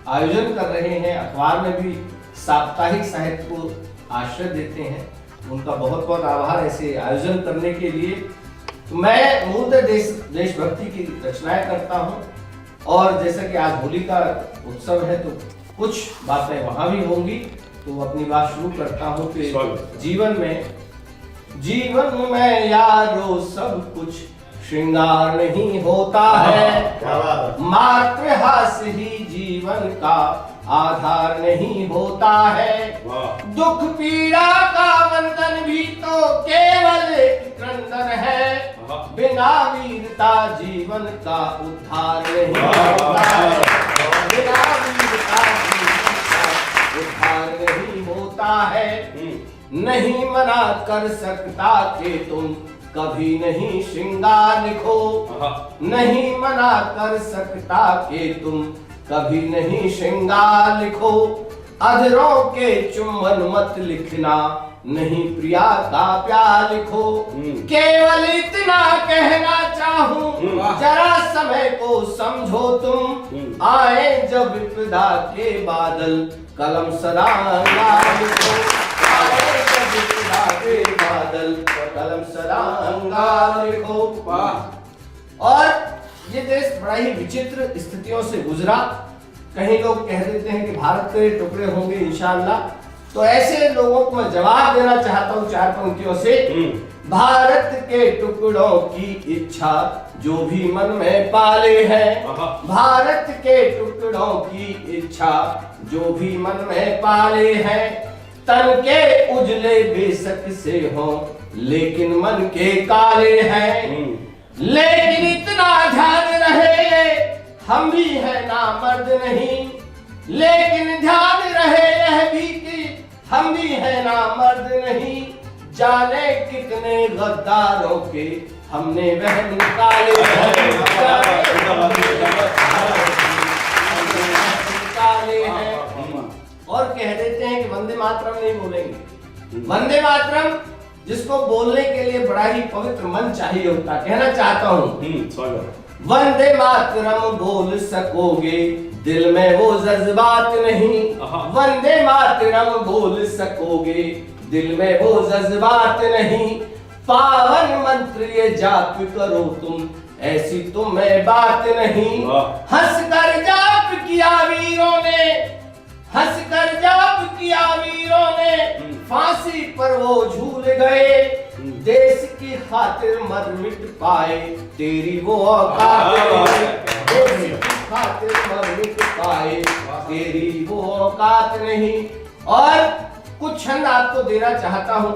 आयोजन कर रहे हैं, अखबार में भी साप्ताहिक साहित्य को आश्रय देते हैं। उनका बहुत बहुत आभार ऐसे आयोजन करने के लिए। मैं मूलतः देशभक्ति की रचनाएं करता हूं और जैसा कि आज होली का उत्सव है तो कुछ बातें वहां भी होंगी, तो अपनी बात शुरू करता हूं कि जीवन में यारो सब कुछ श्रृंगार नहीं होता है, मातृहास ही जीवन का आधार नहीं होता है, दुख पीड़ा का बंधन भी तो केवल एक क्रंदन है, बिना वीरता जीवन का उद्धार नहीं होता है, बिना वीरता जीवन का उद्धार नहीं होता है, नहीं मना कर सकता कि तुम कभी नहीं श्रृंगार लिखो, नहीं मना कर सकता कि तुम कभी नहीं श्रृंगार लिखो, अधरों के चुम्बन मत लिखना, नहीं प्रिया का प्यार लिखो, केवल इतना कहना चाहूं जरा समय को समझो तुम, आए जब विपदा के बादल कलम सदा लिखो, आए जब विपदा के बादल कलम सदा लिखो। और ये देश बड़ा ही विचित्र स्थितियों से गुजरा। कहीं लोग कह देते हैं कि भारत के टुकड़े होंगे इंशाअल्लाह, तो ऐसे लोगों को मैं जवाब देना चाहता हूं 4 पंक्तियों से। भारत के टुकड़ों की इच्छा जो भी मन में पाले है, भारत के टुकड़ों की इच्छा जो भी मन में पाले हैं, तन के उजले बेशक से हो लेकिन मन के काले हैं, लेकिन इतना ध्यान रहे हम भी है ना मर्द नहीं, लेकिन ध्यान रहे यह भी कि हम भी है ना मर्द नहीं। जाने कितने गद्दारों के हमने वह निकाले हैं, निकाले हैं। और कह देते हैं कि वंदे मातरम नहीं बोलेंगे। वंदे मातरम जिसको बोलने के लिए बड़ा ही पवित्र मन चाहिए होता, कहना चाहता हूँ वंदे मातरम बोल सकोगे, दिल में वो जज्बात नहीं। वंदे मातरम बोल सकोगे, दिल में वो जज्बात नहीं। पावन मंत्र ये जाप करो तुम, ऐसी तुम्हें बात नहीं। हंस कर जाप किया वीरों ने, हंस कर जाप किया वीरों ने, फांसी पर वो झूल गए। देश की खातिर मर मिट पाए, तेरी वो औकात नहीं। देश की खातिर मर मिट पाए, तेरी वो औकात नहीं। और कुछ छंद आपको देना चाहता हूं,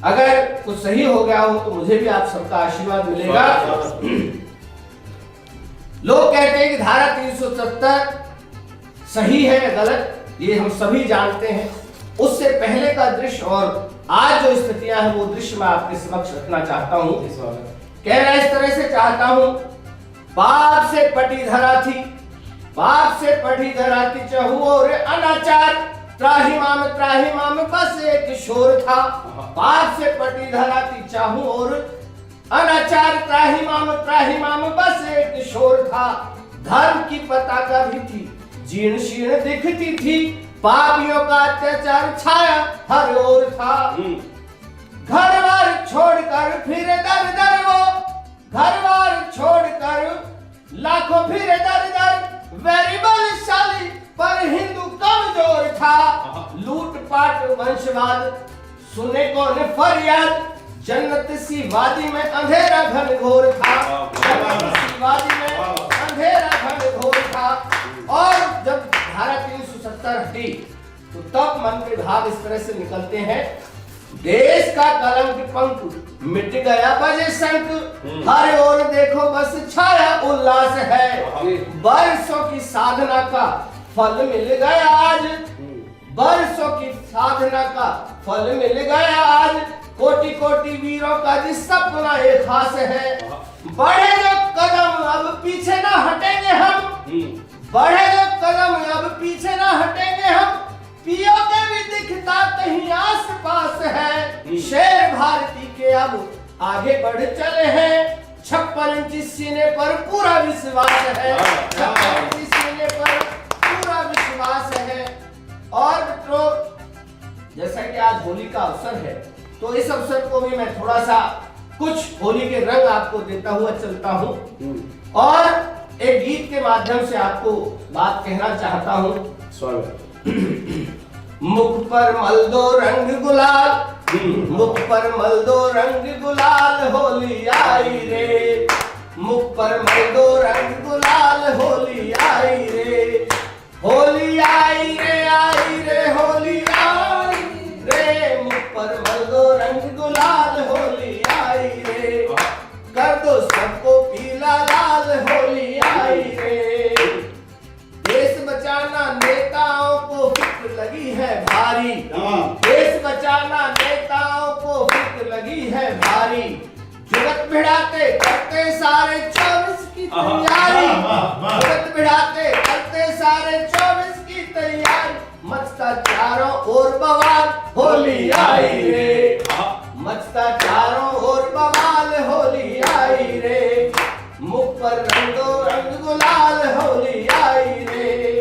अगर कुछ सही हो गया हो तो मुझे भी आप सबका आशीर्वाद मिलेगा। लोग कहते हैं कि धारा 370 सही है या गलत, ये हम सभी जानते हैं। उससे पहले का दृश्य और आज जो स्थितियां हैं वो दृश्य मैं आपके समक्ष रखना चाहता हूं। कहना इस तरह से चाहता हूं, पाप से पटी धरा थी, पाप से पटी धरा थी चहु और अनाचार, त्राहिमाम बस एक शोर था। पाप से पटी धरा थी चाहू और अनाचार, त्राहिमाम बस एक शोर था। धर्म की पताका भी थी, जीर्ण शीर्ण दिखती थी, पापियों का अत्याचार छाया हर ओर था। घर बार छोड़कर फिर दर दर वो, घर बार छोड़कर लाखों फिर दर दर, वेरी बलशाली पर हिंदू कमजोर था। लूटपाट वंशवाद सुने कौन फरियाद, जन्नत सी वादी में अंधेरा घनघोर था। जन्नत सी वादी में अंधेरा घनघोर था। और जब धारा 370 हटी तो तब मन के भाव इस तरह से निकलते हैं, देश का कलंक पंख मिट गया बजे शंख, हर ओर देखो बस छाया उल्लास है। बरसों की साधना का फल मिल गया आज, बरसों की साधना का फल मिल गया आज। कोटि कोटि वीरों का जिस सपना एक खास है, बढ़े जो कदम अब पीछे ना हटेंगे हम, बढ़े जो कदम अब पीछे ना हटेंगे हम। पियो के भी दिखता कहीं आस पास है, शेर भारती के अब आगे बढ़ चले हैं। 56 इंच सीने पर पूरा विश्वास है, 56 इंच सीने पर पूरा विश्वास है। और मित्रों, जैसा कि आज होली का अवसर है तो इस अवसर को भी मैं थोड़ा सा कुछ होली के रंग आपको देता हुआ चलता हूं और एक गीत के माध्यम से आपको बात कहना चाहता हूं। मुख पर मल दो रंग गुलाल, मुख पर मल दो रंग गुलाल, होली आई रे। मुख पर मल दो रंग गुलाल, होली आई रे। होली आई रे, आई रे, होली आई रे। मुख पर मल दो रंग गुलाल, होली आई रे। कर दो सबको पीला लाल, होली आई रे। देश बचाना नेताओं को फिक्र लगी है भारी, देश बचाना नेताओं को फिक्र लगी है भारी। जुगत भिड़ाते करते सारे 24 की तैयारी, जुगत भिड़ाते करते सारे 24 की तैयारी। मचता चारों ओर बवाल, होली आई रे। मचता चारों ओर बवाल, होली आई रे। मुख पर रंग दो रंग गुलाल, होली आई रे।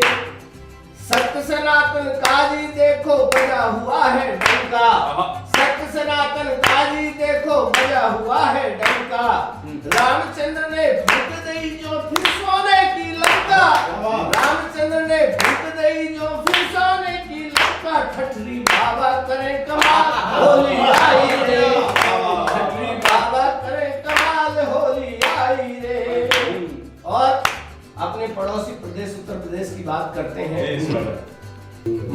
सत्य सनातन काजी देखो बजा हुआ है डंका, सत्य सनातन काजी देखो बजा हुआ है डंका। रामचंद्र ने फूंक दी जो फिर सोने की लंका, रामचंद्र ने फूंक दी जो फिर सोने की लंका। ठठरी बाबा करे कमाल, होली आई रे। ठठरी बाबा करे कमाल, होली आई रे। और अपने पड़ोसी प्रदेश उत्तर प्रदेश की बात करते हैं।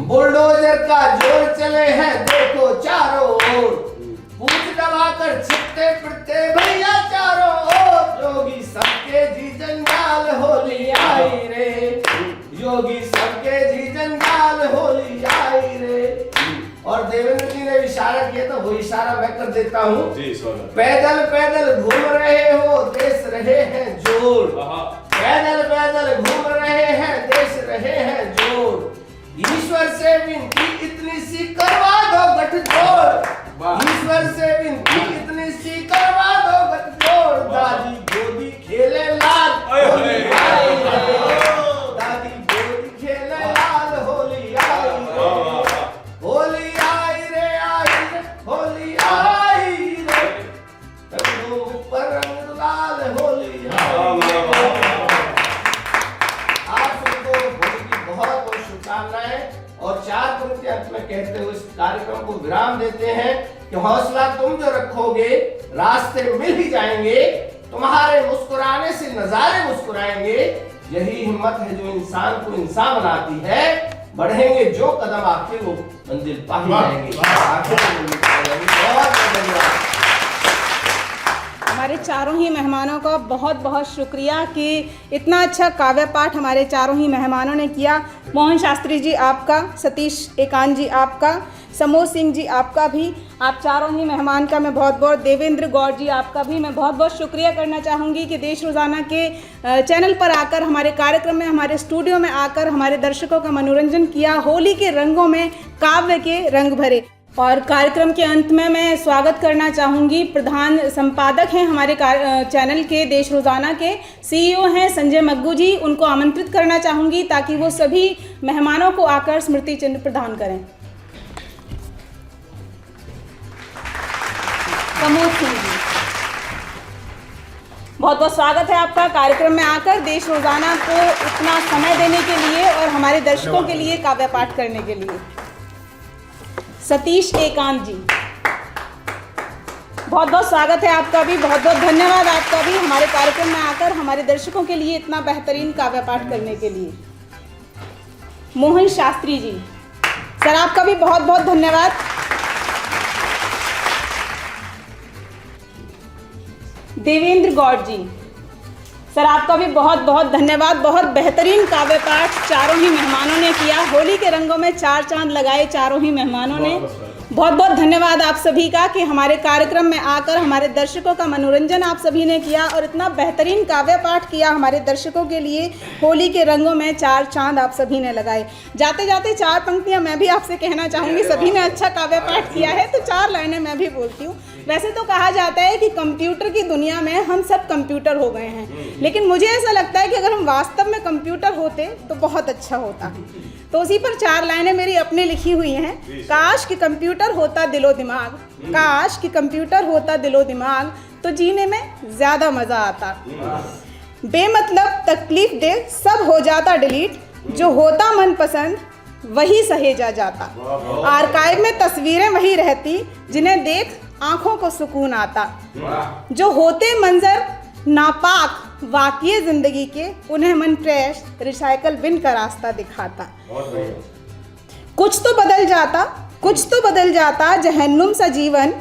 बुलडोजर का जोर चले हैं देखो चारों ओर, पूछ दबाकर छिपते फिरते भैया चारों ओर। जोगी सबके जी जंजाल, हो ना वो इशारा मैं कर देता हूँ। जी स्वागत। पैदल पैदल घूम रहे हो, देश रहे हैं जोड़। पैदल पैदल घूम रहे हैं, देश रहे हैं जोड़। ईश्वर से विनती इतनी सी करवा दो गठजोड़। ईश्वर से विनती इतनी सी करवा दो गठजोड़। दादी गोदी खेले लाल होली आई रे। दादी गोदी खेले लाल होली आई रे। होली आई रे, आई रे, होली आई रे। रंगों पर रंग लाल होली आई रे। आप सबको होली की बहुत बहुत शुभकामनाएं और 4 पंक्ति अंत में कहते हुए इस कार्यक्रम को विराम देते हैं कि हौसला तुम जो रखोगे रास्ते मिल ही जाएंगे। तुम्हारे मुस्कुराने से नजारे मुस्कुराएंगे। यही हिम्मत है जो इंसान को इंसान बनाती है। बढ़ेंगे जो कदम आखिर वो मंजिल पा ही जाएंगे। आखिर वो मंजिल पा जाएंगे। बहुत धन्यवाद। हमारे चारों ही मेहमानों का बहुत बहुत शुक्रिया कि इतना अच्छा काव्य पाठ हमारे चारों ही मेहमानों ने किया। मोहन शास्त्री जी आपका, सतीश एकांत जी आपका, समोद सिंह जी आपका भी, आप चारों ही मेहमान का मैं बहुत बहुत, देवेंद्र गौड़ जी आपका भी मैं बहुत बहुत शुक्रिया करना चाहूँगी कि देश रोज़ाना के चैनल पर आकर, हमारे कार्यक्रम में, हमारे स्टूडियो में आकर हमारे दर्शकों का मनोरंजन किया। होली के रंगों में काव्य के रंग भरे। और कार्यक्रम के अंत में मैं स्वागत करना चाहूँगी, प्रधान संपादक हैं हमारे चैनल के, देश रोज़ाना के CEO हैं संजय मग्गू जी। उनको आमंत्रित करना चाहूँगी ताकि वो सभी मेहमानों को आकर स्मृति चिन्ह प्रदान करें। समोद सिंह जी, बहुत बहुत स्वागत है आपका कार्यक्रम में आकर, देश रोज़ाना को इतना समय देने के लिए और हमारे दर्शकों के लिए काव्य पाठ करने के लिए। सतीश एकांत जी, बहुत बहुत स्वागत है आपका भी, बहुत बहुत धन्यवाद आपका भी हमारे कार्यक्रम में आकर हमारे दर्शकों के लिए इतना बेहतरीन काव्य पाठ करने के लिए। मोहन शास्त्री जी, सर आपका भी बहुत बहुत धन्यवाद। देवेंद्र गौड़ जी, सर आपका भी बहुत बहुत धन्यवाद। बहुत बेहतरीन काव्य पाठ चारों ही मेहमानों ने किया। होली के रंगों में 4 चांद लगाए चारों ही मेहमानों ने। बहुत बहुत धन्यवाद आप सभी का कि हमारे कार्यक्रम में आकर हमारे दर्शकों का मनोरंजन आप सभी ने किया और इतना बेहतरीन काव्य पाठ किया हमारे दर्शकों के लिए। होली के रंगों में 4 चांद आप सभी ने लगाए। जाते जाते 4 पंक्तियां मैं भी आपसे कहना चाहूँगी। सभी ने अच्छा काव्य पाठ किया है तो 4 लाइनें मैं भी बोलती हूँ। वैसे तो कहा जाता है कि कंप्यूटर की दुनिया में हम सब कंप्यूटर हो गए हैं, लेकिन मुझे ऐसा लगता है कि अगर हम वास्तव में कंप्यूटर होते तो बहुत अच्छा होता। तो उसी पर 4 लाइनें मेरी अपनी लिखी हुई हैं। काश कि कंप्यूटर होता दिलो दिमाग, काश कि कंप्यूटर होता दिलो दिमाग, तो जीने में ज़्यादा मज़ा आता। बेमतलब तकलीफ दे सब हो जाता डिलीट, जो होता मनपसंद वही सहेजा जाता। आर्काइव में तस्वीरें वही रहती जिन्हें देख आंखों को सुकून आता। जो होते मंजर नापाक वाक़ई जिंदगी के, उन्हें मन फ्रेश रिसाइकल बिन का रास्ता दिखाता। कुछ तो बदल जाता, कुछ तो बदल जाता जहन्नुम सा जीवन,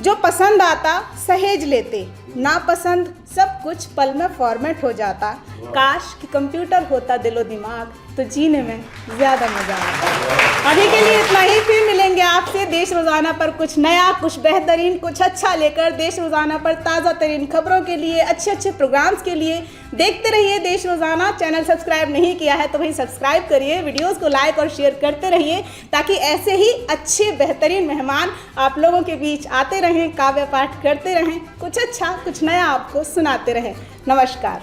जो पसंद आता सहेज लेते, नापसंद सब कुछ पल में फॉर्मेट हो जाता। काश कि कंप्यूटर होता दिलो दिमाग, तो जीने में ज़्यादा मज़ा आता। अभी के लिए इतना ही, फिर मिलेंगे आपसे देश रोज़ाना पर कुछ नया, कुछ बेहतरीन, कुछ अच्छा लेकर। देश रोज़ाना पर ताज़ा तरीन खबरों के लिए, अच्छे अच्छे प्रोग्राम्स के लिए देखते रहिए देश रोज़ाना। चैनल सब्सक्राइब नहीं किया है तो भाई सब्सक्राइब करिए, वीडियोस को लाइक और शेयर करते रहिए ताकि ऐसे ही अच्छे बेहतरीन मेहमान आप लोगों के बीच आते रहें, काव्य पाठ करते रहें, कुछ अच्छा कुछ नया आपको सुनाते रहें। नमस्कार।